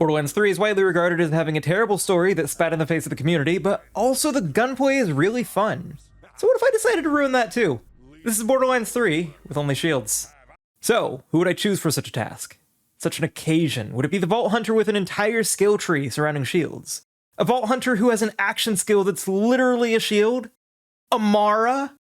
Borderlands 3 is widely regarded as having a terrible story that spat in the face of the community, but also the gunplay is really fun. So what if I decided to ruin that too? This is Borderlands 3, with only shields. So, who would I choose for such a task? Such an occasion? Would it be the Vault Hunter with an entire skill tree surrounding shields? A Vault Hunter who has an action skill that's literally a shield? Amara?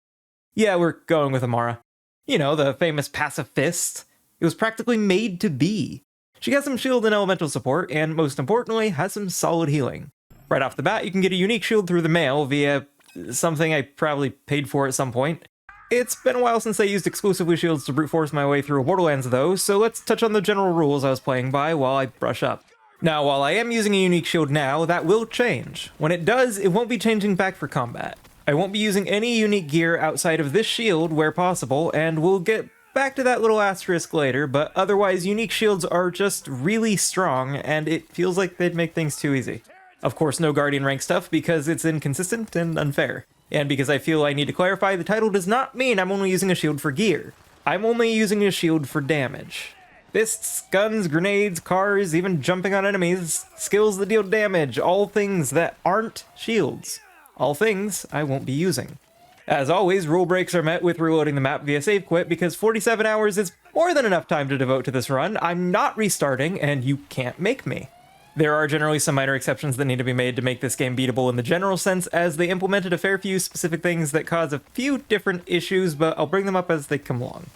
Yeah, we're going with Amara. You know, the famous passive fist. It was practically made to be. She has some shield and elemental support, and most importantly, has some solid healing. Right off the bat, you can get a unique shield through the mail via something I probably paid for at some point. It's been a while since I used exclusively shields to brute force my way through Borderlands though, so let's touch on the general rules I was playing by while I brush up. Now, while I am using a unique shield now, that will change. When it does, it won't be changing back for combat. I won't be using any unique gear outside of this shield where possible, and we'll get back to that little asterisk later, but otherwise unique shields are just really strong, and it feels like they'd make things too easy. Of course, no Guardian rank stuff because it's inconsistent and unfair. And because I feel I need to clarify, the title does not mean I'm only using a shield for gear. I'm only using a shield for damage. Fists, guns, grenades, cars, even jumping on enemies, skills that deal damage, all things that aren't shields. All things I won't be using. As always, rule breaks are met with reloading the map via save quit because 47 hours is more than enough time to devote to this run. I'm not restarting, and you can't make me. There are generally some minor exceptions that need to be made to make this game beatable in the general sense, as they implemented a fair few specific things that cause a few different issues, but I'll bring them up as they come along.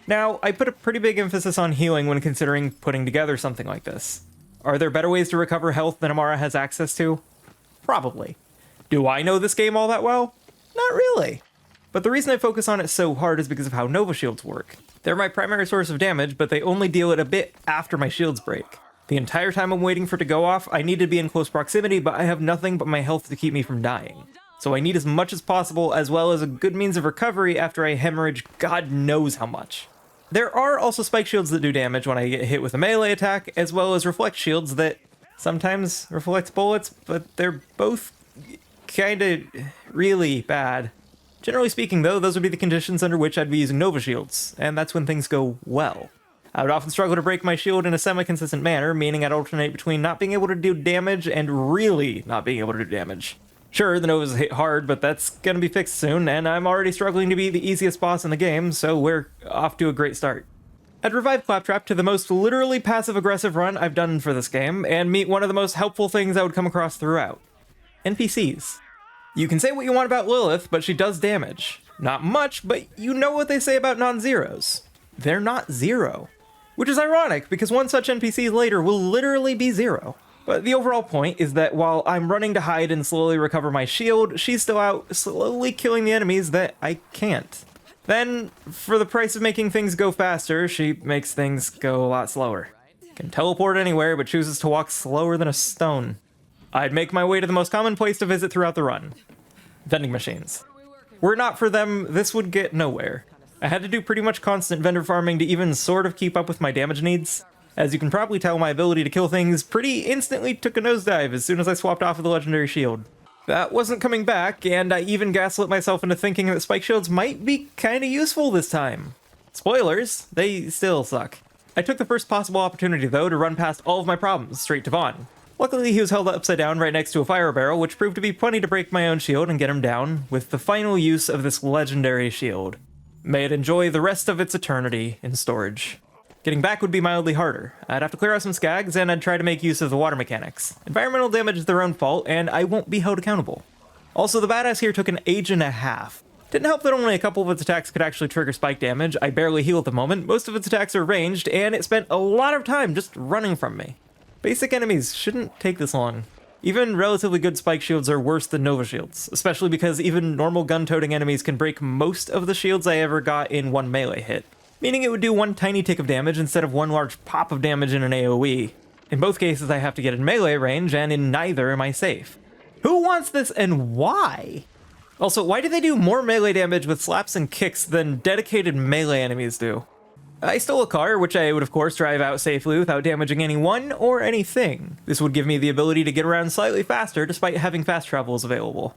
Now, I put a pretty big emphasis on healing when considering putting together something like this. Are there better ways to recover health than Amara has access to? Probably. Do I know this game all that well? Not really. But the reason I focus on it so hard is because of how Nova Shields work. They're my primary source of damage, but they only deal it a bit after my shields break. The entire time I'm waiting for it to go off, I need to be in close proximity, but I have nothing but my health to keep me from dying. So I need as much as possible, as well as a good means of recovery after I hemorrhage God knows how much. There are also spike shields that do damage when I get hit with a melee attack, as well as reflect shields that sometimes reflect bullets, but they're both kinda really bad. Generally speaking though, those would be the conditions under which I'd be using Nova Shields, and that's when things go well. I would often struggle to break my shield in a semi-consistent manner, meaning I'd alternate between not being able to do damage and really not being able to do damage. Sure, the Novas hit hard, but that's gonna be fixed soon, and I'm already struggling to be the easiest boss in the game, so we're off to a great start. I'd revive Claptrap to the most literally passive-aggressive run I've done for this game, and meet one of the most helpful things I would come across throughout. NPCs. You can say what you want about Lilith, but she does damage. Not much, but you know what they say about non-zeros. They're not zero. Which is ironic, because one such NPC later will literally be zero. But the overall point is that while I'm running to hide and slowly recover my shield, she's still out slowly killing the enemies that I can't. Then, for the price of making things go faster, she makes things go a lot slower. Can teleport anywhere, but chooses to walk slower than a stone. I'd make my way to the most common place to visit throughout the run. Vending machines. Were it not for them, this would get nowhere. I had to do pretty much constant vendor farming to even sort of keep up with my damage needs. As you can probably tell, my ability to kill things pretty instantly took a nosedive as soon as I swapped off of the legendary shield. That wasn't coming back, and I even gaslit myself into thinking that spike shields might be kinda useful this time. Spoilers, they still suck. I took the first possible opportunity though to run past all of my problems straight to Vaughn. Luckily he was held upside down right next to a fire barrel, which proved to be plenty to break my own shield and get him down, with the final use of this legendary shield. May it enjoy the rest of its eternity in storage. Getting back would be mildly harder. I'd have to clear out some skags, and I'd try to make use of the water mechanics. Environmental damage is their own fault, and I won't be held accountable. Also, the badass here took an age and a half. Didn't help that only a couple of its attacks could actually trigger spike damage. I barely heal at the moment, most of its attacks are ranged, and it spent a lot of time just running from me. Basic enemies shouldn't take this long. Even relatively good spike shields are worse than Nova shields, especially because even normal gun-toting enemies can break most of the shields I ever got in one melee hit, meaning it would do one tiny tick of damage instead of one large pop of damage in an AoE. In both cases I have to get in melee range, and in neither am I safe. Who wants this and why? Also, why do they do more melee damage with slaps and kicks than dedicated melee enemies do? I stole a car, which I would of course drive out safely without damaging anyone or anything. This would give me the ability to get around slightly faster despite having fast travels available.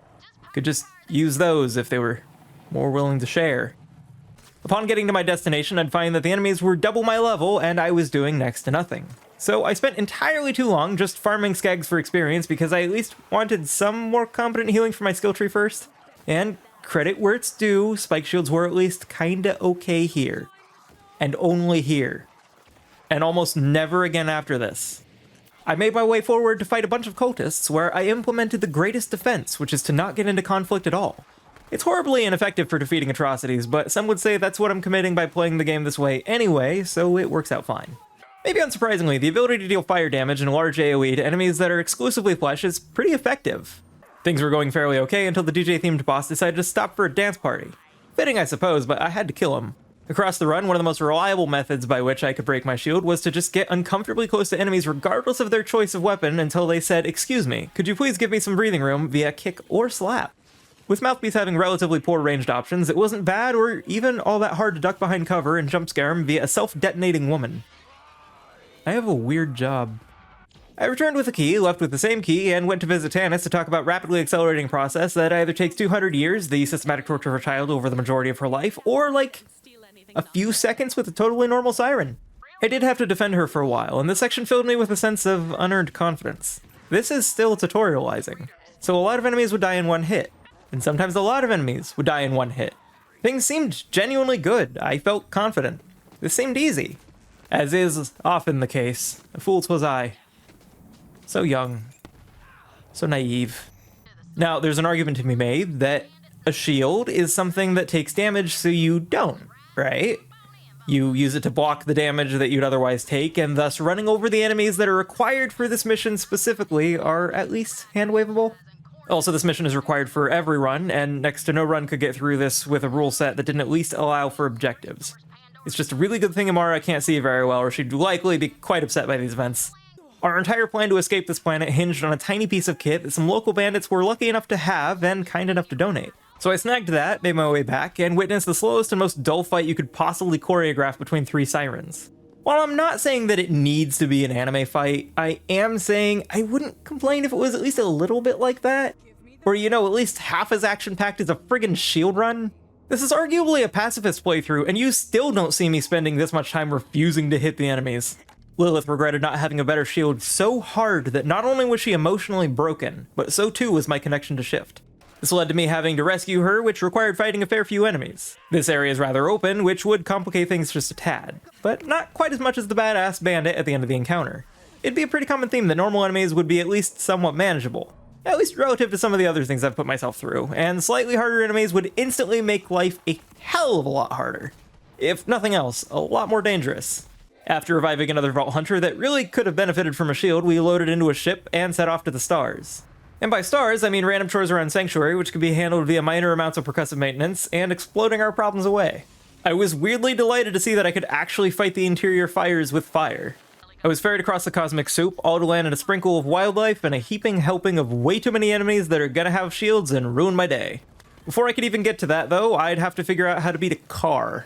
Could just use those if they were more willing to share. Upon getting to my destination, I'd find that the enemies were double my level and I was doing next to nothing. So I spent entirely too long just farming skags for experience because I at least wanted some more competent healing for my skill tree first. And credit where it's due, spike shields were at least kinda okay here. And only here. And almost never again after this. I made my way forward to fight a bunch of cultists where I implemented the greatest defense, which is to not get into conflict at all. It's horribly ineffective for defeating atrocities, but some would say that's what I'm committing by playing the game this way anyway, so it works out fine. Maybe unsurprisingly, the ability to deal fire damage and large AoE to enemies that are exclusively flesh is pretty effective. Things were going fairly okay until the DJ-themed boss decided to stop for a dance party. Fitting, I suppose, but I had to kill him. Across the run, one of the most reliable methods by which I could break my shield was to just get uncomfortably close to enemies regardless of their choice of weapon until they said, "Excuse me, could you please give me some breathing room," via kick or slap. With Mouthpiece having relatively poor ranged options, it wasn't bad or even all that hard to duck behind cover and jump scare him via a self-detonating woman. I have a weird job. I returned with a key, left with the same key, and went to visit Tannis to talk about rapidly accelerating a process that either takes 200 years, the systematic torture of a child over the majority of her life, or like a few seconds with a totally normal siren. I did have to defend her for a while, and this section filled me with a sense of unearned confidence. This is still tutorializing, so a lot of enemies would die in one hit, and sometimes a lot of enemies would die in one hit. Things seemed genuinely good. I felt confident. This seemed easy. As is often the case. A fool's was I. So young. So naive. Now, there's an argument to be made that a shield is something that takes damage so you don't, right? You use it to block the damage that you'd otherwise take, and thus running over the enemies that are required for this mission specifically are at least hand-waveable. Also, this mission is required for every run, and next to no run could get through this with a rule set that didn't at least allow for objectives. It's just a really good thing Amara can't see very well, or she'd likely be quite upset by these events. Our entire plan to escape this planet hinged on a tiny piece of kit that some local bandits were lucky enough to have and kind enough to donate. So I snagged that, made my way back, and witnessed the slowest and most dull fight you could possibly choreograph between three sirens. While I'm not saying that it needs to be an anime fight, I am saying I wouldn't complain if it was at least a little bit like that. Or, you know, at least half as action-packed as a friggin' shield run. This is arguably a pacifist playthrough, and you still don't see me spending this much time refusing to hit the enemies. Lilith regretted not having a better shield so hard that not only was she emotionally broken, but so too was my connection to Shift. This led to me having to rescue her, which required fighting a fair few enemies. This area is rather open, which would complicate things just a tad, but not quite as much as the badass bandit at the end of the encounter. It'd be a pretty common theme that normal enemies would be at least somewhat manageable, at least relative to some of the other things I've put myself through, and slightly harder enemies would instantly make life a hell of a lot harder. If nothing else, a lot more dangerous. After reviving another Vault Hunter that really could have benefited from a shield, we loaded into a ship and set off to the stars. And by stars, I mean random chores around Sanctuary, which could be handled via minor amounts of percussive maintenance and exploding our problems away. I was weirdly delighted to see that I could actually fight the interior fires with fire. I was ferried across the cosmic soup, all to land in a sprinkle of wildlife and a heaping helping of way too many enemies that are gonna have shields and ruin my day. Before I could even get to that, though, I'd have to figure out how to beat a car.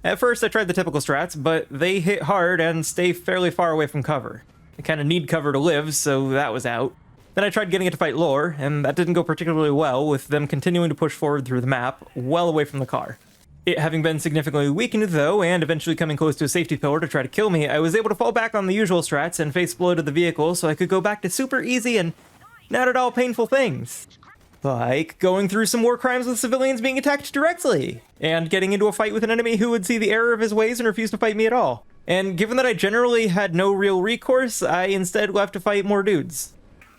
At first, I tried the typical strats, but they hit hard and stay fairly far away from cover. I kinda need cover to live, so that was out. Then I tried getting it to fight Lore, and that didn't go particularly well, with them continuing to push forward through the map, well away from the car. It having been significantly weakened, though, and eventually coming close to a safety pillar to try to kill me, I was able to fall back on the usual strats and face blow to the vehicle so I could go back to super easy and not at all painful things. Like going through some war crimes with civilians being attacked directly, and getting into a fight with an enemy who would see the error of his ways and refuse to fight me at all. And given that I generally had no real recourse, I instead left to fight more dudes.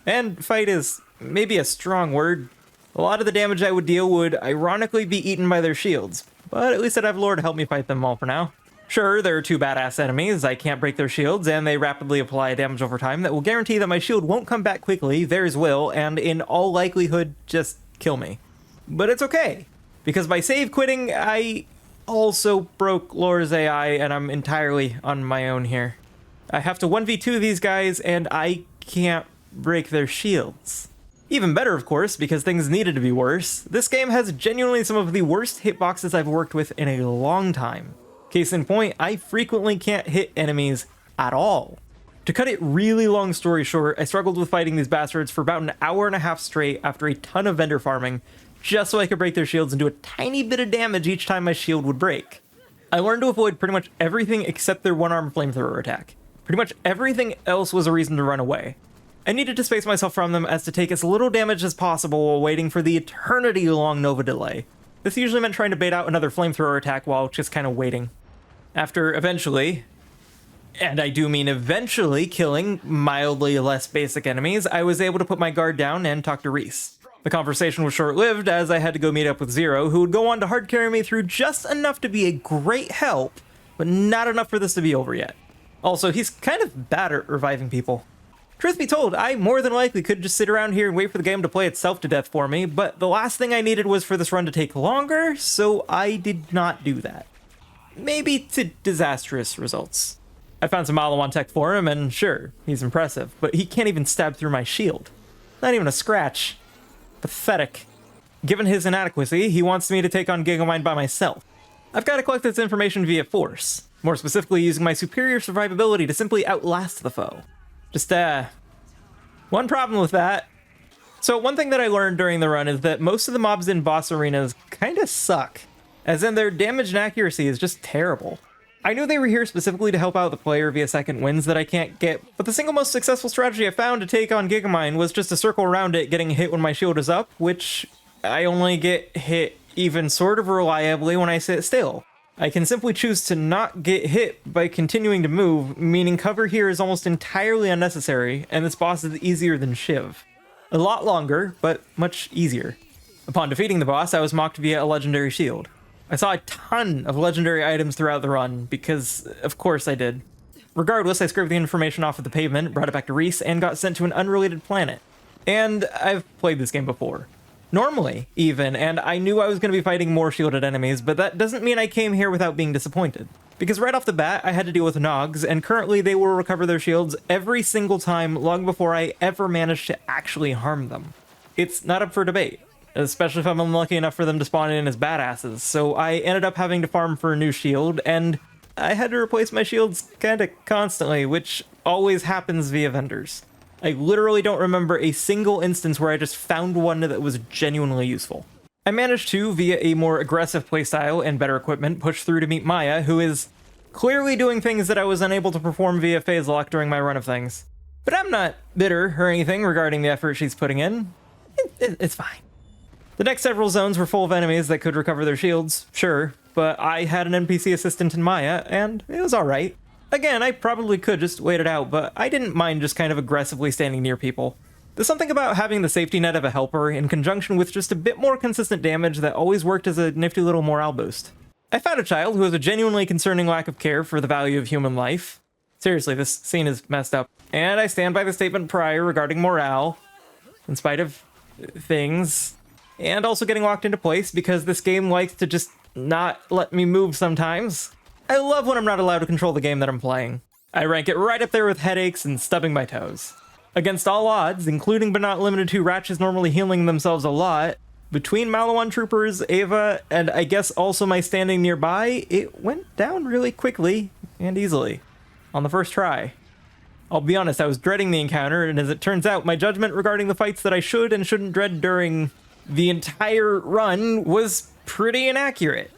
And fight is maybe a strong word. A lot of the damage I would deal would ironically be eaten by their shields, but at least I'd have Lore to help me fight them all for now. Sure, there are two badass enemies, I can't break their shields, and they rapidly apply damage over time that will guarantee that my shield won't come back quickly, theirs will, and in all likelihood, just kill me. But it's okay, because by save quitting, I also broke Lore's AI, and I'm entirely on my own here. I have to 1v2 these guys, and I can't break their shields. Even better, of course, because things needed to be worse, this game has genuinely some of the worst hitboxes I've worked with in a long time. Case in point, I frequently can't hit enemies at all. To cut it really long story short, I struggled with fighting these bastards for about an hour and a half straight after a ton of vendor farming, just so I could break their shields and do a tiny bit of damage each time my shield would break. I learned to avoid pretty much everything except their one-arm flamethrower attack. Pretty much everything else was a reason to run away. I needed to space myself from them as to take as little damage as possible while waiting for the eternity-long Nova delay. This usually meant trying to bait out another flamethrower attack while just kind of waiting. After eventually, and I do mean eventually, killing mildly less basic enemies, I was able to put my guard down and talk to Reese. The conversation was short-lived as I had to go meet up with Zero, who would go on to hard carry me through just enough to be a great help, but not enough for this to be over yet. Also, he's kind of bad at reviving people. Truth be told, I more than likely could just sit around here and wait for the game to play itself to death for me, but the last thing I needed was for this run to take longer, so I did not do that. Maybe to disastrous results. I found some Malawon tech for him, and sure, he's impressive, but he can't even stab through my shield. Not even a scratch. Pathetic. Given his inadequacy, he wants me to take on Gigamind by myself. I've got to collect this information via force, more specifically using my superior survivability to simply outlast the foe. Just, one problem with that. So one thing that I learned during the run is that most of the mobs in boss arenas kinda suck, as in their damage and accuracy is just terrible. I knew they were here specifically to help out the player via second wins that I can't get, but the single most successful strategy I found to take on Gigamind was just to circle around it, getting hit when my shield is up, which I only get hit even sort of reliably when I sit still. I can simply choose to not get hit by continuing to move, meaning cover here is almost entirely unnecessary, and this boss is easier than Shiv. A lot longer, but much easier. Upon defeating the boss, I was mocked via a legendary shield. I saw a ton of legendary items throughout the run, because of course I did. Regardless, I scraped the information off of the pavement, brought it back to Reese, and got sent to an unrelated planet. And I've played this game before. Normally, even, and I knew I was going to be fighting more shielded enemies, but that doesn't mean I came here without being disappointed. Because right off the bat, I had to deal with Nogs, and currently they will recover their shields every single time long before I ever manage to actually harm them. It's not up for debate, especially if I'm unlucky enough for them to spawn in as badasses, so I ended up having to farm for a new shield, and I had to replace my shields kinda constantly, which always happens via vendors. I literally don't remember a single instance where I just found one that was genuinely useful. I managed to, via a more aggressive playstyle and better equipment, push through to meet Maya, who is clearly doing things that I was unable to perform via phase lock during my run of things. But I'm not bitter or anything regarding the effort she's putting in. It's fine. The next several zones were full of enemies that could recover their shields, sure, but I had an NPC assistant in Maya, and it was alright. Again, I probably could just wait it out, but I didn't mind just kind of aggressively standing near people. There's something about having the safety net of a helper in conjunction with just a bit more consistent damage that always worked as a nifty little morale boost. I found a child who has a genuinely concerning lack of care for the value of human life. Seriously, this scene is messed up. And I stand by the statement prior regarding morale, in spite of things, and also getting locked into place because this game likes to just not let me move sometimes. I love when I'm not allowed to control the game that I'm playing. I rank it right up there with headaches and stubbing my toes. Against all odds, including but not limited to Ratchets normally healing themselves a lot, between Malawon troopers, Ava, and I guess also my standing nearby, it went down really quickly and easily. On the first try. I'll be honest, I was dreading the encounter, and as it turns out, my judgment regarding the fights that I should and shouldn't dread during the entire run was pretty inaccurate.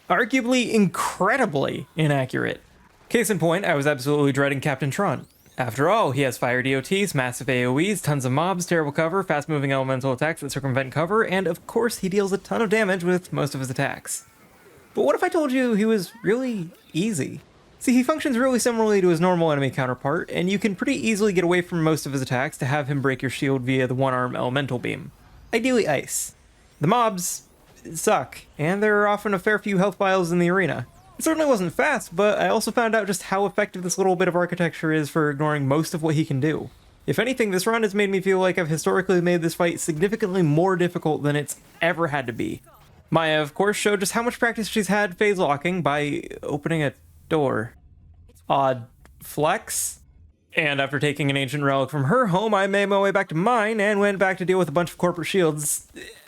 Arguably incredibly inaccurate. Case in point, I was absolutely dreading Captain Traunt. After all, he has fire DOTs, massive AoEs, tons of mobs, terrible cover, fast-moving elemental attacks that circumvent cover, and of course he deals a ton of damage with most of his attacks. But what if I told you he was really easy? See, he functions really similarly to his normal enemy counterpart, and you can pretty easily get away from most of his attacks to have him break your shield via the one-arm elemental beam. Ideally ice. The mobs suck, and there are often a fair few health vials in the arena. It certainly wasn't fast, but I also found out just how effective this little bit of architecture is for ignoring most of what he can do. If anything, this run has made me feel like I've historically made this fight significantly more difficult than it's ever had to be. Maya, of course, showed just how much practice she's had phase locking by opening a door. Odd flex? And after taking an ancient relic from her home, I made my way back to mine and went back to deal with a bunch of corporate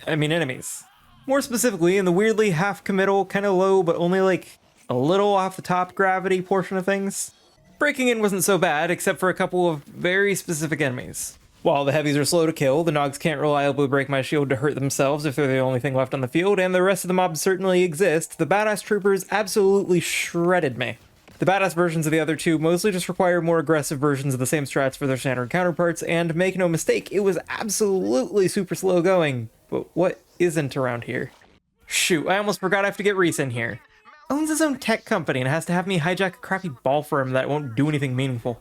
enemies. More specifically, in the weirdly half-committal, kind of low, but only like a little off the top gravity portion of things. Breaking in wasn't so bad, except for a couple of very specific enemies. While the heavies are slow to kill, the Nogs can't reliably break my shield to hurt themselves if they're the only thing left on the field, and the rest of the mobs certainly exist, the badass troopers absolutely shredded me. The badass versions of the other two mostly just require more aggressive versions of the same strats for their standard counterparts, and make no mistake, it was absolutely super slow going. But what isn't around here? Shoot, I almost forgot I have to get Reese in here. Owns his own tech company and has to have me hijack a crappy ball for him that won't do anything meaningful.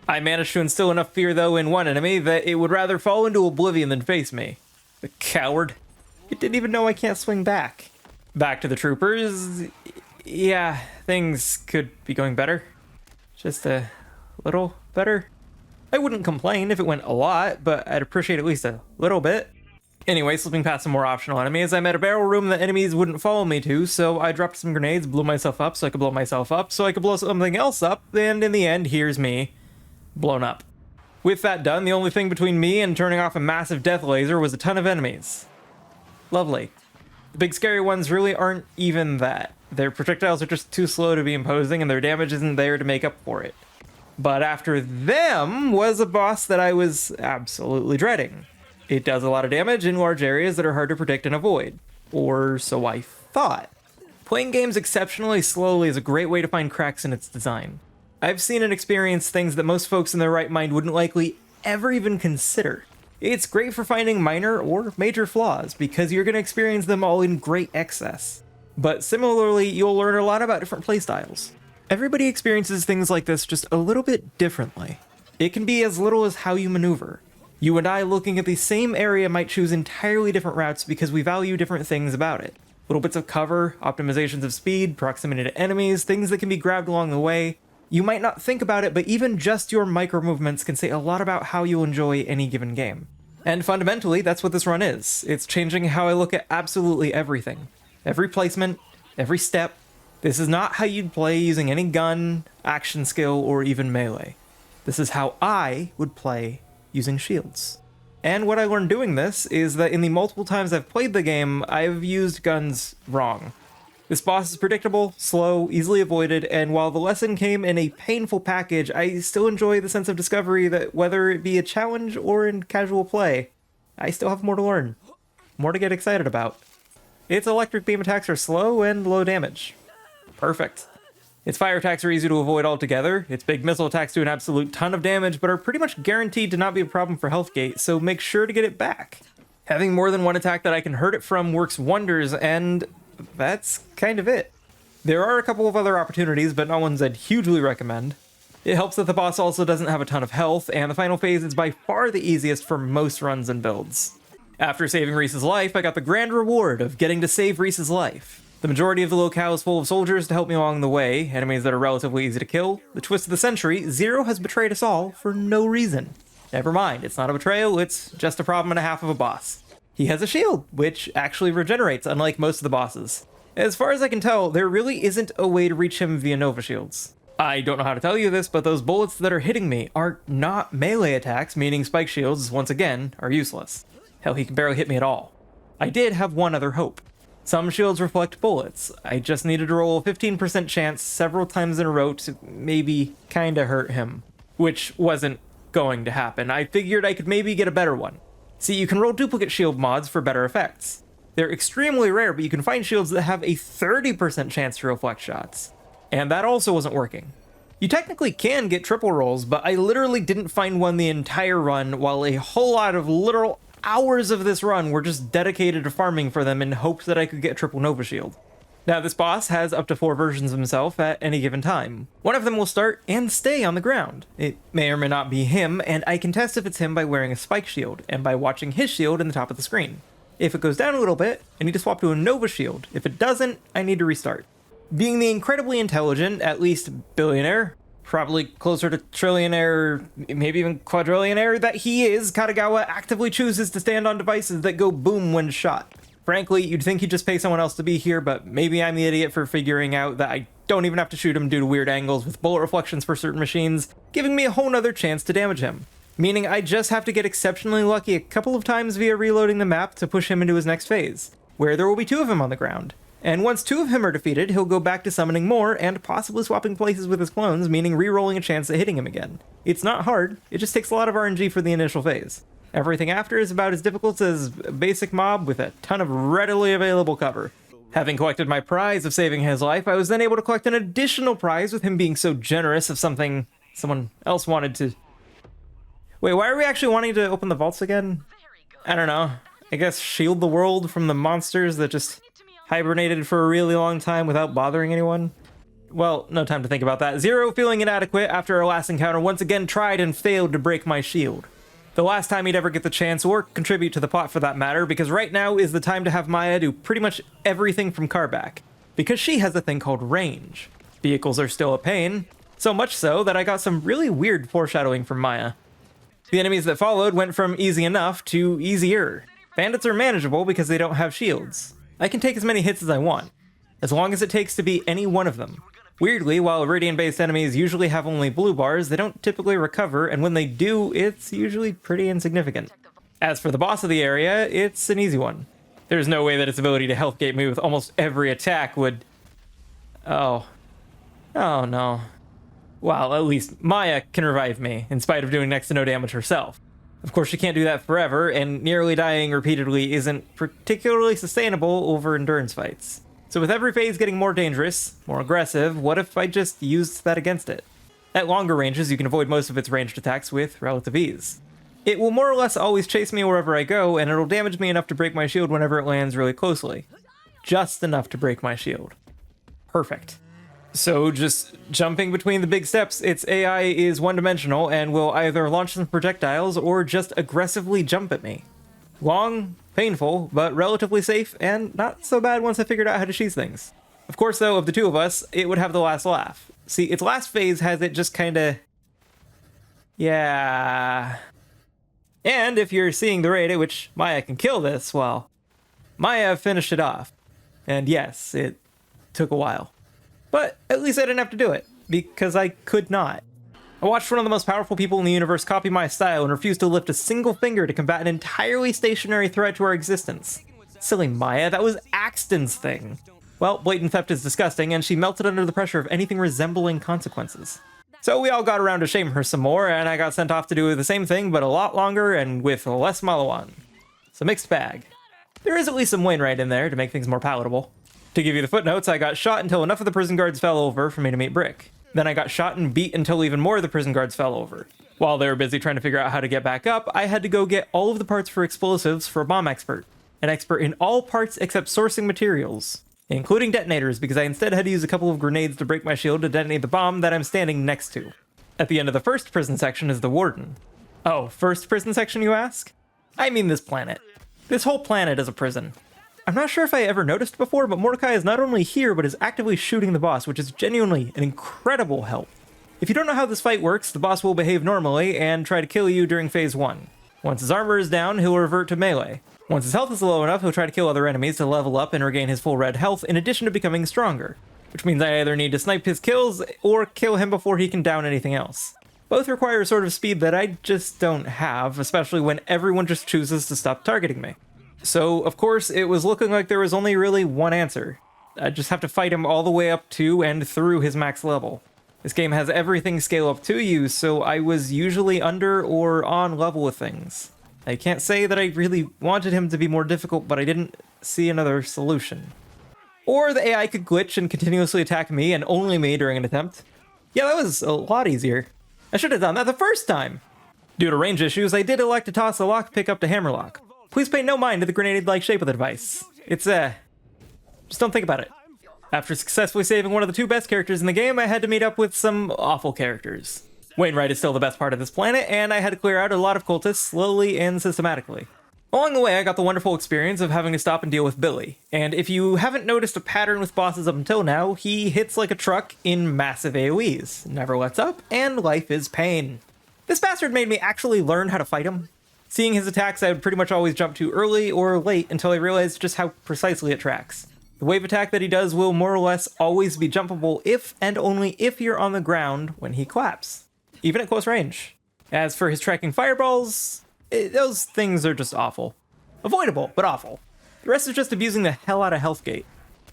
I managed to instill enough fear, though, in one enemy that it would rather fall into oblivion than face me. The coward. It didn't even know I can't swing back. Back to the troopers. Yeah, things could be going better. Just a little better. I wouldn't complain if it went a lot, but I'd appreciate at least a little bit. Anyway, slipping past some more optional enemies, I'm at a barrel room that enemies wouldn't follow me to, so I dropped some grenades, blew myself up so I could blow myself up, so I could blow something else up, and in the end, here's me, blown up. With that done, the only thing between me and turning off a massive death laser was a ton of enemies. Lovely. The big scary ones really aren't even that. Their projectiles are just too slow to be imposing, and their damage isn't there to make up for it. But after them was a boss that I was absolutely dreading. It does a lot of damage in large areas that are hard to predict and avoid. Or so I thought. Playing games exceptionally slowly is a great way to find cracks in its design. I've seen and experienced things that most folks in their right mind wouldn't likely ever even consider. It's great for finding minor or major flaws, because you're going to experience them all in great excess. But similarly, you'll learn a lot about different playstyles. Everybody experiences things like this just a little bit differently. It can be as little as how you maneuver. You and I looking at the same area might choose entirely different routes because we value different things about it. Little bits of cover, optimizations of speed, proximity to enemies, things that can be grabbed along the way. You might not think about it, but even just your micro movements can say a lot about how you'll enjoy any given game. And fundamentally, that's what this run is. It's changing how I look at absolutely everything. Every placement, every step. This is not how you'd play using any gun, action skill, or even melee. This is how I would play using shields. And what I learned doing this is that in the multiple times I've played the game, I've used guns wrong. This boss is predictable, slow, easily avoided, and while the lesson came in a painful package, I still enjoy the sense of discovery that whether it be a challenge or in casual play, I still have more to learn. More to get excited about. Its electric beam attacks are slow and low damage. Perfect. Its fire attacks are easy to avoid altogether. Its big missile attacks do an absolute ton of damage, but are pretty much guaranteed to not be a problem for health gate, so make sure to get it back. Having more than one attack that I can hurt it from works wonders, and that's kind of it. There are a couple of other opportunities, but not ones I'd hugely recommend. It helps that the boss also doesn't have a ton of health, and the final phase is by far the easiest for most runs and builds. After saving Reese's life, I got the grand reward of getting to save Reese's life. The majority of the locale is full of soldiers to help me along the way, enemies that are relatively easy to kill. The twist of the century, Zero has betrayed us all for no reason. Never mind, it's not a betrayal, it's just a problem and a half of a boss. He has a shield, which actually regenerates, unlike most of the bosses. As far as I can tell, there really isn't a way to reach him via Nova Shields. I don't know how to tell you this, but those bullets that are hitting me are not melee attacks, meaning spike shields, once again, are useless. Hell, he can barely hit me at all. I did have one other hope. Some shields reflect bullets. I just needed to roll a 15% chance several times in a row to maybe kinda hurt him. Which wasn't going to happen. I figured I could maybe get a better one. See, you can roll duplicate shield mods for better effects. They're extremely rare, but you can find shields that have a 30% chance to reflect shots. And that also wasn't working. You technically can get triple rolls, but I literally didn't find one the entire run, while a whole lot of literal hours of this run were just dedicated to farming for them in hopes that I could get triple Nova Shield. Now, this boss has up to 4 versions of himself at any given time. One of them will start and stay on the ground. It may or may not be him, and I can test if it's him by wearing a spike shield, and by watching his shield in the top of the screen. If it goes down a little bit, I need to swap to a Nova Shield. If it doesn't, I need to restart. Being the incredibly intelligent, at least billionaire, probably closer to trillionaire, maybe even quadrillionaire that he is, Katagawa actively chooses to stand on devices that go boom when shot. Frankly, you'd think he'd just pay someone else to be here, but maybe I'm the idiot for figuring out that I don't even have to shoot him due to weird angles with bullet reflections for certain machines, giving me a whole nother chance to damage him. Meaning I just have to get exceptionally lucky a couple of times via reloading the map to push him into his next phase, where there will be 2 of him on the ground. And once 2 of him are defeated, he'll go back to summoning more and possibly swapping places with his clones, meaning re-rolling a chance at hitting him again. It's not hard, it just takes a lot of RNG for the initial phase. Everything after is about as difficult as a basic mob with a ton of readily available cover. Having collected my prize of saving his life, I was then able to collect an additional prize with him being so generous of something someone else wanted to... Wait, why are we actually wanting to open the vaults again? I don't know. I guess shield the world from the monsters that just hibernated for a really long time without bothering anyone? Well, no time to think about that. Zero, feeling inadequate after our last encounter, once again tried and failed to break my shield. The last time he'd ever get the chance, or contribute to the plot for that matter, because right now is the time to have Maya do pretty much everything from Carback, because she has a thing called range. Vehicles are still a pain, so much so that I got some really weird foreshadowing from Maya. The enemies that followed went from easy enough to easier. Bandits are manageable because they don't have shields. I can take as many hits as I want, as long as it takes to beat any one of them. Weirdly, while Iridian-based enemies usually have only blue bars, they don't typically recover, and when they do, it's usually pretty insignificant. As for the boss of the area, it's an easy one. There's no way that its ability to health gate me with almost every attack would... Oh no. Well, at least Maya can revive me, in spite of doing next to no damage herself. Of course, she can't do that forever, and nearly dying repeatedly isn't particularly sustainable over endurance fights. So with every phase getting more dangerous, more aggressive, what if I just used that against it? At longer ranges, you can avoid most of its ranged attacks with relative ease. It will more or less always chase me wherever I go, and it'll damage me enough to break my shield whenever it lands really closely. Just enough to break my shield. Perfect. So just jumping between the big steps, its AI is one-dimensional and will either launch some projectiles or just aggressively jump at me. Long, painful, but relatively safe, and not so bad once I figured out how to cheese things. Of course, though, of the two of us, it would have the last laugh. See, its last phase has it just kinda... yeah... And if you're seeing the rate at which Maya can kill this, well, Maya finished it off. And yes, it took a while. But at least I didn't have to do it, because I could not. I watched one of the most powerful people in the universe copy my style and refuse to lift a single finger to combat an entirely stationary threat to our existence. Silly Maya, that was Axton's thing. Well, blatant theft is disgusting, and she melted under the pressure of anything resembling consequences. So we all got around to shame her some more, and I got sent off to do the same thing, but a lot longer and with less Malawan. It's a mixed bag. There is at least some Wainwright in there to make things more palatable. To give you the footnotes, I got shot until enough of the prison guards fell over for me to meet Brick. Then I got shot and beat until even more of the prison guards fell over. While they were busy trying to figure out how to get back up, I had to go get all of the parts for explosives for a bomb expert. An expert in all parts except sourcing materials, including detonators, because I instead had to use a couple of grenades to break my shield to detonate the bomb that I'm standing next to. At the end of the first prison section is the warden. Oh, first prison section, you ask? I mean this planet. This whole planet is a prison. I'm not sure if I ever noticed before, but Mordecai is not only here, but is actively shooting the boss, which is genuinely an incredible help. If you don't know how this fight works, the boss will behave normally and try to kill you during phase 1. Once his armor is down, he'll revert to melee. Once his health is low enough, he'll try to kill other enemies to level up and regain his full red health, in addition to becoming stronger. Which means I either need to snipe his kills, or kill him before he can down anything else. Both require a sort of speed that I just don't have, especially when everyone just chooses to stop targeting me. So, of course, it was looking like there was only really one answer. I just have to fight him all the way up to and through his max level. This game has everything scale up to you, so I was usually under or on level with things. I can't say that I really wanted him to be more difficult, but I didn't see another solution. Or the AI could glitch and continuously attack me and only me during an attempt. Yeah, that was a lot easier. I should have done that the first time! Due to range issues, I did elect to toss the lockpick up to Hammerlock. Please pay no mind to the grenade-like shape of the device. It's, just don't think about it. After successfully saving one of the two best characters in the game, I had to meet up with some awful characters. Wainwright is still the best part of this planet, and I had to clear out a lot of cultists slowly and systematically. Along the way, I got the wonderful experience of having to stop and deal with Billy, and if you haven't noticed a pattern with bosses up until now, he hits like a truck in massive AoEs, never lets up, and life is pain. This bastard made me actually learn how to fight him. Seeing his attacks, I would pretty much always jump too early or late until I realized just how precisely it tracks. The wave attack that he does will more or less always be jumpable if and only if you're on the ground when he claps, even at close range. As for his tracking fireballs, those things are just awful. Avoidable, but awful. The rest is just abusing the hell out of Healthgate.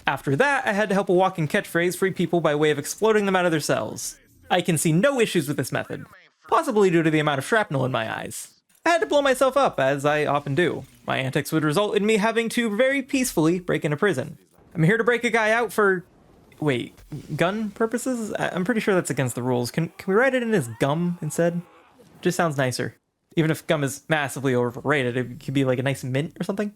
After that, I had to help a walking catchphrase free people by way of exploding them out of their cells. I can see no issues with this method, possibly due to the amount of shrapnel in my eyes. I had to blow myself up, as I often do. My antics would result in me having to very peacefully break into prison. I'm here to break a guy out for... Wait, gun purposes? I'm pretty sure that's against the rules. Can we write it in as gum instead? Just sounds nicer. Even if gum is massively overrated, it could be like a nice mint or something.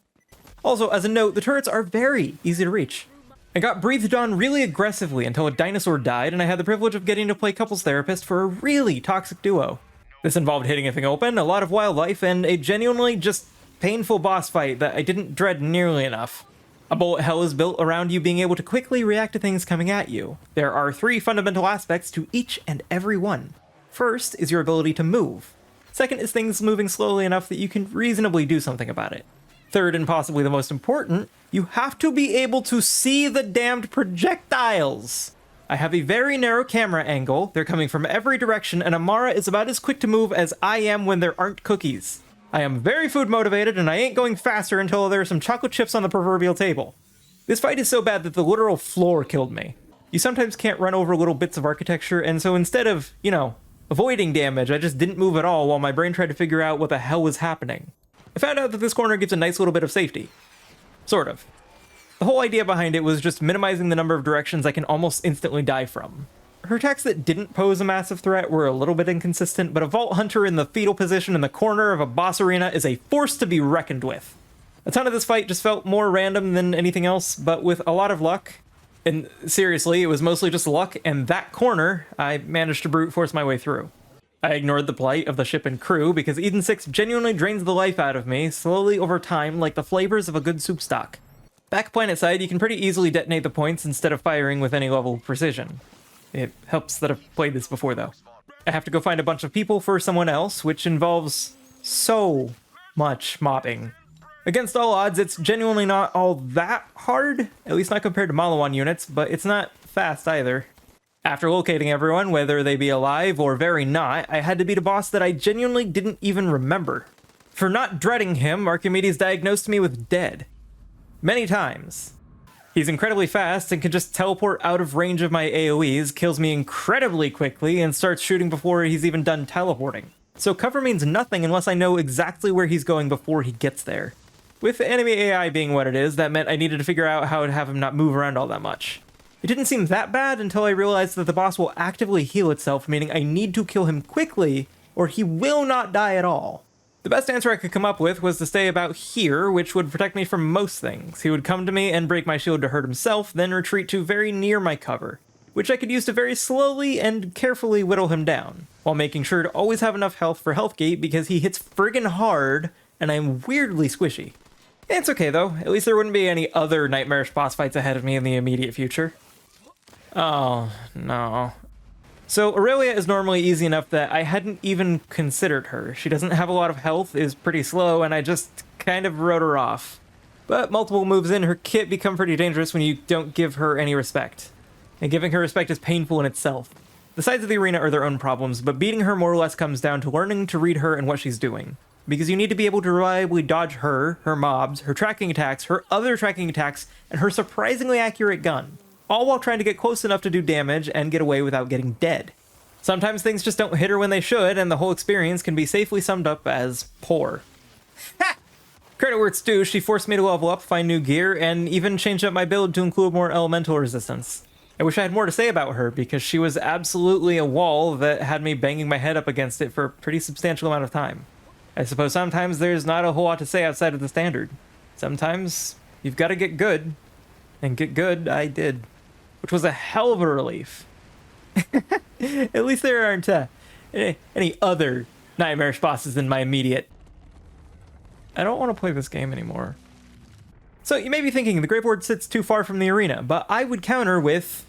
Also, as a note, the turrets are very easy to reach. I got breathed on really aggressively until a dinosaur died, and I had the privilege of getting to play couples therapist for a really toxic duo. This involved hitting a thing open, a lot of wildlife, and a genuinely just painful boss fight that I didn't dread nearly enough. A bullet hell is built around you being able to quickly react to things coming at you. There are 3 fundamental aspects to each and every one. First is your ability to move. Second is things moving slowly enough that you can reasonably do something about it. Third, and possibly the most important, you have to be able to see the damned projectiles. I have a very narrow camera angle, they're coming from every direction, and Amara is about as quick to move as I am when there aren't cookies. I am very food motivated, and I ain't going faster until there are some chocolate chips on the proverbial table. This fight is so bad that the literal floor killed me. You sometimes can't run over little bits of architecture, and so instead of, avoiding damage, I just didn't move at all while my brain tried to figure out what the hell was happening. I found out that this corner gives a nice little bit of safety. Sort of. The whole idea behind it was just minimizing the number of directions I can almost instantly die from. Her attacks that didn't pose a massive threat were a little bit inconsistent, but a Vault Hunter in the fetal position in the corner of a boss arena is a force to be reckoned with. A ton of this fight just felt more random than anything else, but with a lot of luck, and seriously, it was mostly just luck, and that corner, I managed to brute force my way through. I ignored the plight of the ship and crew because Eden 6 genuinely drains the life out of me, slowly over time like the flavors of a good soup stock. Back planet side, you can pretty easily detonate the points instead of firing with any level of precision. It helps that I've played this before though. I have to go find a bunch of people for someone else, which involves so much mobbing. Against all odds, it's genuinely not all that hard, at least not compared to Malawan units, but it's not fast either. After locating everyone, whether they be alive or very not, I had to beat a boss that I genuinely didn't even remember. For not dreading him, Archimedes diagnosed me with dead. Many times. He's incredibly fast and can just teleport out of range of my AoEs, kills me incredibly quickly, and starts shooting before he's even done teleporting. So cover means nothing unless I know exactly where he's going before he gets there. With enemy AI being what it is, that meant I needed to figure out how to have him not move around all that much. It didn't seem that bad until I realized that the boss will actively heal itself, meaning I need to kill him quickly, or he will not die at all. The best answer I could come up with was to stay about here, which would protect me from most things. He would come to me and break my shield to hurt himself, then retreat to very near my cover, which I could use to very slowly and carefully whittle him down, while making sure to always have enough health for health gate because he hits friggin' hard, and I'm weirdly squishy. It's okay though, at least there wouldn't be any other nightmarish boss fights ahead of me in the immediate future. Oh, no. So Aurelia is normally easy enough that I hadn't even considered her. She doesn't have a lot of health, is pretty slow, and I just kind of wrote her off. But multiple moves in, her kit become pretty dangerous when you don't give her any respect. And giving her respect is painful in itself. The sides of the arena are their own problems, but beating her more or less comes down to learning to read her and what she's doing. Because you need to be able to reliably dodge her mobs, her tracking attacks, her other tracking attacks, and her surprisingly accurate gun. All while trying to get close enough to do damage and get away without getting dead. Sometimes things just don't hit her when they should, and the whole experience can be safely summed up as poor. Ha! Credit where it's due, she forced me to level up, find new gear, and even change up my build to include more elemental resistance. I wish I had more to say about her, because she was absolutely a wall that had me banging my head up against it for a pretty substantial amount of time. I suppose sometimes there's not a whole lot to say outside of the standard. Sometimes you've got to get good, and get good I did. Which was a hell of a relief. At least there aren't any other nightmarish bosses in my immediate... I don't want to play this game anymore. So you may be thinking the Graveward sits too far from the arena, but I would counter with...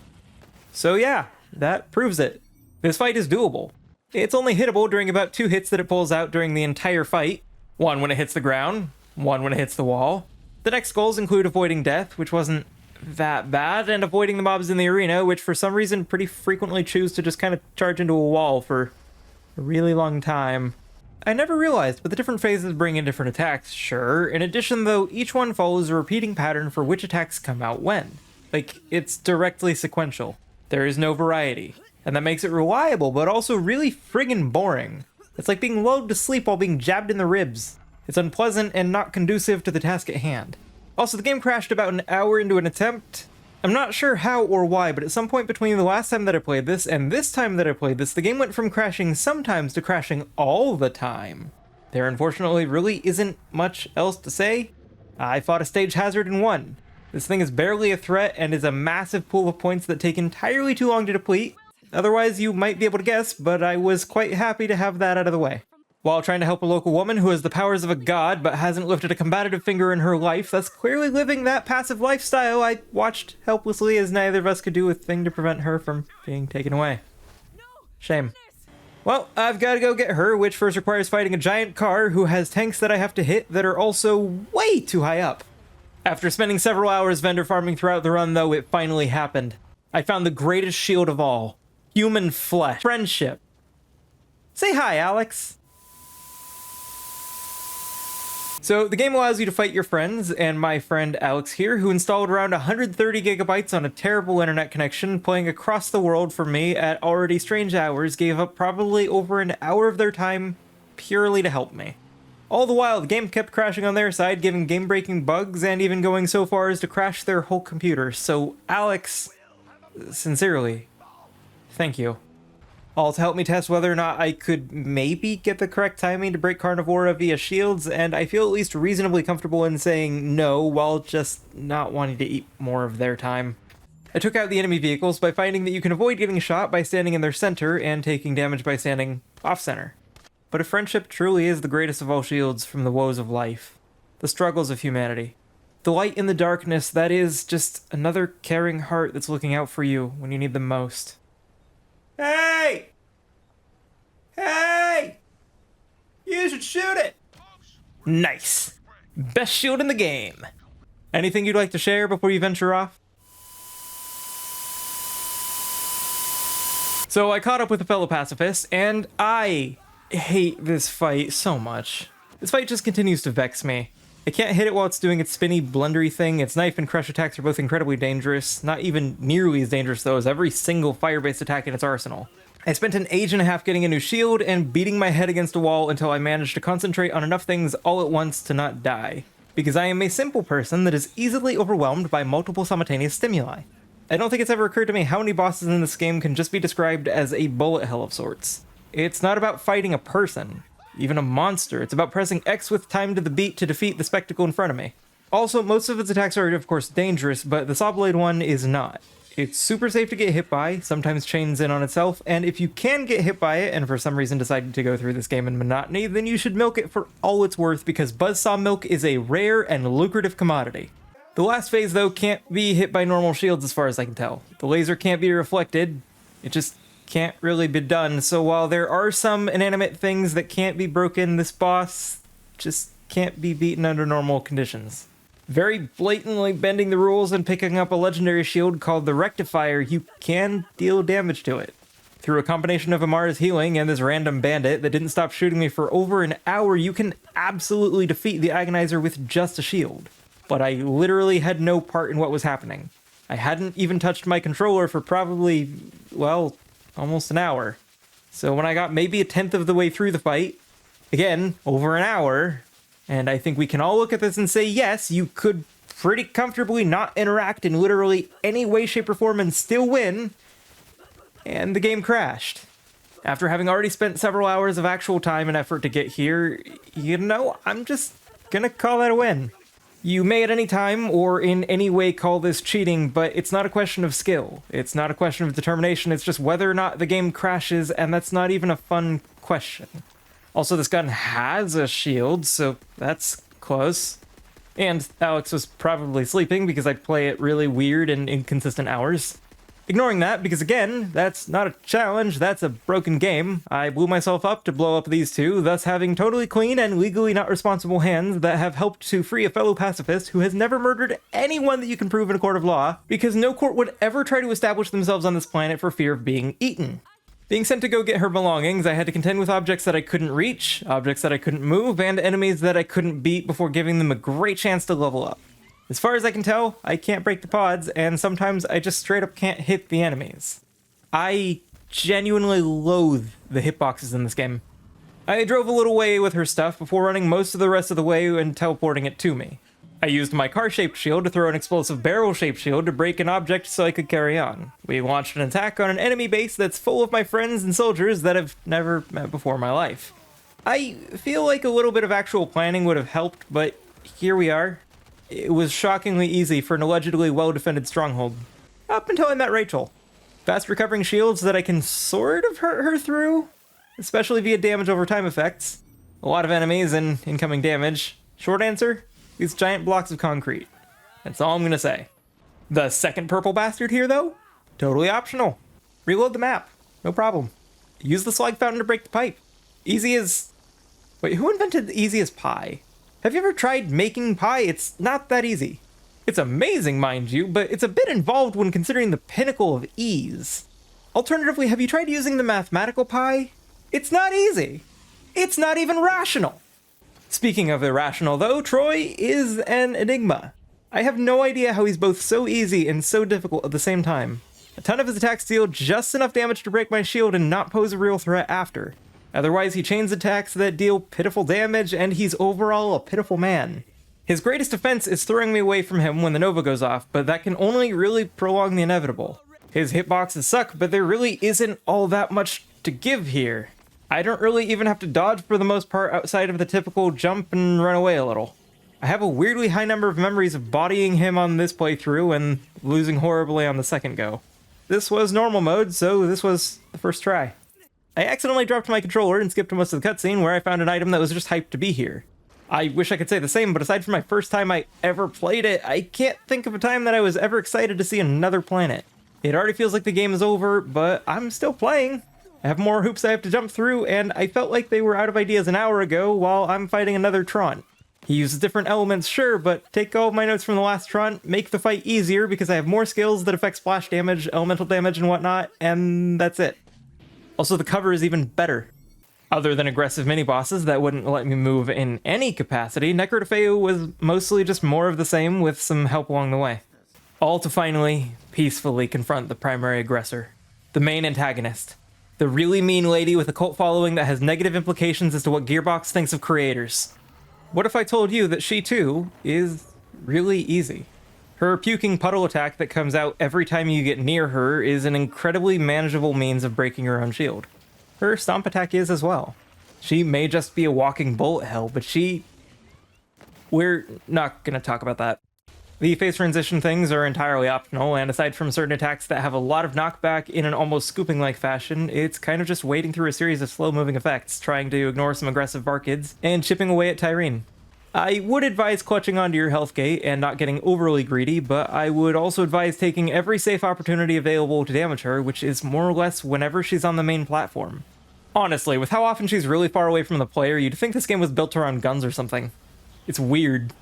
So yeah, that proves it. This fight is doable. It's only hittable during about 2 hits that it pulls out during the entire fight. One when it hits the ground, one when it hits the wall. The next goals include avoiding death, which wasn't that bad, and avoiding the mobs in the arena, which for some reason pretty frequently choose to just kind of charge into a wall for a really long time. I never realized, but the different phases bring in different attacks, sure. In addition though, each one follows a repeating pattern for which attacks come out when. Like, it's directly sequential. There is no variety. And that makes it reliable, but also really friggin' boring. It's like being lulled to sleep while being jabbed in the ribs. It's unpleasant and not conducive to the task at hand. Also, the game crashed about an hour into an attempt. I'm not sure how or why, but at some point between the last time that I played this and this time that I played this, the game went from crashing sometimes to crashing all the time. There unfortunately really isn't much else to say. I fought a stage hazard and won. This thing is barely a threat and is a massive pool of points that take entirely too long to deplete. Otherwise, you might be able to guess, but I was quite happy to have that out of the way. While trying to help a local woman who has the powers of a god but hasn't lifted a combative finger in her life, thus clearly living that passive lifestyle, I watched helplessly as neither of us could do a thing to prevent her from being taken away. Shame. Well, I've got to go get her, which first requires fighting a giant car who has tanks that I have to hit that are also way too high up. After spending several hours vendor farming throughout the run, though, it finally happened. I found the greatest shield of all. Human flesh. Friendship. Say hi, Alex. So, the game allows you to fight your friends, and my friend Alex here, who installed around 130 gigabytes on a terrible internet connection, playing across the world for me at already strange hours, gave up probably over an hour of their time purely to help me. All the while, the game kept crashing on their side, giving game-breaking bugs, and even going so far as to crash their whole computer. So, Alex, sincerely, thank you. All to help me test whether or not I could maybe get the correct timing to break Carnivora via shields, and I feel at least reasonably comfortable in saying no while just not wanting to eat more of their time. I took out the enemy vehicles by finding that you can avoid getting shot by standing in their center and taking damage by standing off-center. But if friendship truly is the greatest of all shields from the woes of life, the struggles of humanity, the light in the darkness that is just another caring heart that's looking out for you when you need them most. Hey! Hey! You should shoot it! Nice. Best shield in the game. Anything you'd like to share before you venture off? So I caught up with a fellow pacifist, and I hate this fight so much. This fight just continues to vex me. I can't hit it while it's doing its spinny, blundery thing. Its knife and crush attacks are both incredibly dangerous. Not even nearly as dangerous, though, as every single fire-based attack in its arsenal. I spent an age and a half getting a new shield and beating my head against a wall until I managed to concentrate on enough things all at once to not die. Because I am a simple person that is easily overwhelmed by multiple simultaneous stimuli. I don't think it's ever occurred to me how many bosses in this game can just be described as a bullet hell of sorts. It's not about fighting a person. Even a monster. It's about pressing X with time to the beat to defeat the spectacle in front of me. Also, most of its attacks are, of course, dangerous, but the Saw Blade one is not. It's super safe to get hit by, sometimes chains in on itself, and if you can get hit by it, and for some reason decided to go through this game in monotony, then you should milk it for all it's worth, because buzzsaw milk is a rare and lucrative commodity. The last phase, though, can't be hit by normal shields as far as I can tell. The laser can't be reflected. It just can't really be done, so while there are some inanimate things that can't be broken, this boss just can't be beaten under normal conditions. Very blatantly bending the rules and picking up a legendary shield called the Rectifier, you can deal damage to it. Through a combination of Amara's healing and this random bandit that didn't stop shooting me for over an hour, you can absolutely defeat the Agonizer with just a shield. But I literally had no part in what was happening. I hadn't even touched my controller for probably, well, almost an hour. So when I got maybe a tenth of the way through the fight, again, over an hour, and I think we can all look at this and say, yes, you could pretty comfortably not interact in literally any way, shape, or form and still win, and the game crashed. After having already spent several hours of actual time and effort to get here, you know, I'm just gonna call that a win. You may at any time or in any way call this cheating, but it's not a question of skill. It's not a question of determination, it's just whether or not the game crashes, and that's not even a fun question. Also, this gun has a shield, so that's close. And Alex was probably sleeping because I play it really weird and inconsistent hours. Ignoring that, because again, that's not a challenge, that's a broken game. I blew myself up to blow up these two, thus having totally clean and legally not responsible hands that have helped to free a fellow pacifist who has never murdered anyone that you can prove in a court of law, because no court would ever try to establish themselves on this planet for fear of being eaten. Being sent to go get her belongings, I had to contend with objects that I couldn't reach, objects that I couldn't move, and enemies that I couldn't beat before giving them a great chance to level up. As far as I can tell, I can't break the pods, and sometimes I just straight up can't hit the enemies. I genuinely loathe the hitboxes in this game. I drove a little way with her stuff before running most of the rest of the way and teleporting it to me. I used my car-shaped shield to throw an explosive barrel-shaped shield to break an object so I could carry on. We launched an attack on an enemy base that's full of my friends and soldiers that I've never met before in my life. I feel like a little bit of actual planning would have helped, but here we are. It was shockingly easy for an allegedly well-defended stronghold. Up until I met Rachel. Fast recovering shields that I can sort of hurt her through, especially via damage over time effects. A lot of enemies and incoming damage. Short answer, these giant blocks of concrete. That's all I'm gonna say. The second purple bastard here though, totally optional. Reload the map, no problem. Use the slag fountain to break the pipe. Easy as... Wait, who invented the easy as pie? Have you ever tried making pie? It's not that easy. It's amazing, mind you, but it's a bit involved when considering the pinnacle of ease. Alternatively, have you tried using the mathematical pie? It's not easy. It's not even rational. Speaking of irrational though, Troy is an enigma. I have no idea how he's both so easy and so difficult at the same time. A ton of his attacks deal just enough damage to break my shield and not pose a real threat after. Otherwise, he chains attacks that deal pitiful damage, and he's overall a pitiful man. His greatest defense is throwing me away from him when the Nova goes off, but that can only really prolong the inevitable. His hitboxes suck, but there really isn't all that much to give here. I don't really even have to dodge for the most part outside of the typical jump and run away a little. I have a weirdly high number of memories of bodying him on this playthrough and losing horribly on the second go. This was normal mode, so this was the first try. I accidentally dropped my controller and skipped most of the cutscene where I found an item that was just hyped to be here. I wish I could say the same, but aside from my first time I ever played it, I can't think of a time that I was ever excited to see another planet. It already feels like the game is over, but I'm still playing. I have more hoops I have to jump through, and I felt like they were out of ideas an hour ago while I'm fighting another Traunt. He uses different elements, sure, but take all of my notes from the last Traunt, make the fight easier because I have more skills that affect splash damage, elemental damage, and whatnot, and that's it. Also, the cover is even better. Other than aggressive mini-bosses that wouldn't let me move in any capacity, Necrotafeu was mostly just more of the same with some help along the way. All to finally, peacefully confront the primary aggressor. The main antagonist. The really mean lady with a cult following that has negative implications as to what Gearbox thinks of creators. What if I told you that she too is really easy? Her puking puddle attack that comes out every time you get near her is an incredibly manageable means of breaking her own shield. Her stomp attack is as well. She may just be a walking bullet hell, but we're not gonna talk about that. The phase transition things are entirely optional, and aside from certain attacks that have a lot of knockback in an almost scooping-like fashion, it's kind of just wading through a series of slow-moving effects, trying to ignore some aggressive Barkids, and chipping away at Tyreen. I would advise clutching onto your health gate and not getting overly greedy, but I would also advise taking every safe opportunity available to damage her, which is more or less whenever she's on the main platform. Honestly, with how often she's really far away from the player, you'd think this game was built around guns or something. It's weird.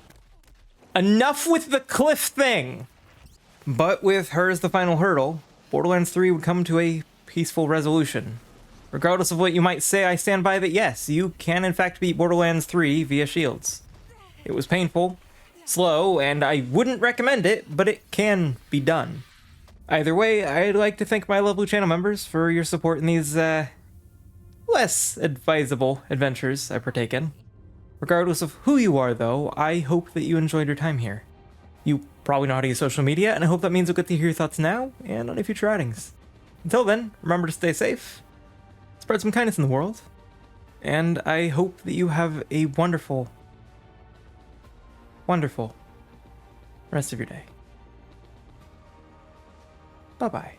Enough with the cliff thing! But with her as the final hurdle, Borderlands 3 would come to a peaceful resolution. Regardless of what you might say, I stand by that yes, you can in fact beat Borderlands 3 via shields. It was painful, slow, and I wouldn't recommend it, but it can be done. Either way, I'd like to thank my lovely channel members for your support in these, less advisable adventures I partake in. Regardless of who you are, though, I hope that you enjoyed your time here. You probably know how to use social media, and I hope that means you'll get to hear your thoughts now and on any future outings. Until then, remember to stay safe, spread some kindness in the world, and I hope that you have a wonderful rest of your day. Bye-bye.